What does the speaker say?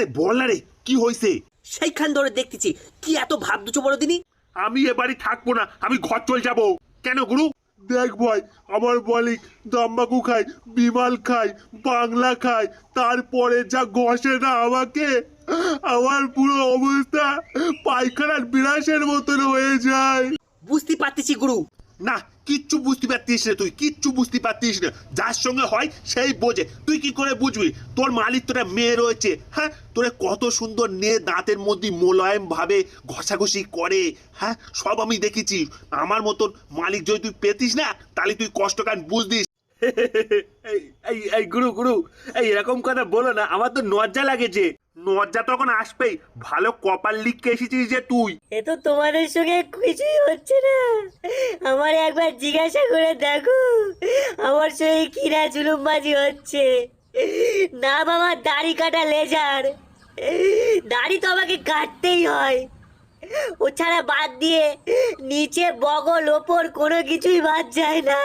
আরে বল না রে, কি হয়েছে? সেইখান ধরে দেখতেছি কি এত ভাব দুচো বড় দিনই। আমি এ বাড়ি থাকবো না, আমি ঘর চলে যাবো। কেন গুরু? দেখ ভাই, আমার মালিক তাম্বাকু খায়, বিমাল খায়, বাংলা খায়, তারপরে যা ঘষে না আমাকে, আমার পুরো অবস্থা পায়খানার বিড়াসের মতন হয়ে যায়। বুঝতে পারতেছি গুরু। না, কিচ্ছু বুঝতে পারতিস না, তুই কিচ্ছু বুঝতে পারতিস না। যার সঙ্গে হয় সেই বোঝে, তুই কি করে বুঝবি? তোর মালিক তোরা মেয়ে রয়েছে, হ্যাঁ, তোরা কত সুন্দর নে দাঁতের মধ্যে মোলায়েম ভাবে ঘষাঘষি করে, হ্যাঁ, সব আমি দেখেছি। আমার মতন মালিক যদি তুই পেতিস না, তাহলে তুই কষ্টকান বুঝতিস। এই গুরু গুরু, এই এরকম কথা বলো না, আমার তো লজ্জা লাগেছে। লজ্জা তখন আসবেই, ভালো কপাল লিখকে এসেছিস যে তুই। এ তো তোমাদের সঙ্গে কিছুই হচ্ছে না। আমার একবার জিজ্ঞাসা করে দেখো আমার সঙ্গে কিরা জুলুমবাজি হচ্ছে। না বাবা, দাড়ি কাটা লেজার, দাড়ি তো আমাকে কাটতেই হয়। ও ছাড়া বাদ দিয়ে নিচে বগল ওপর কোনো কিছুই বাদ যায় না।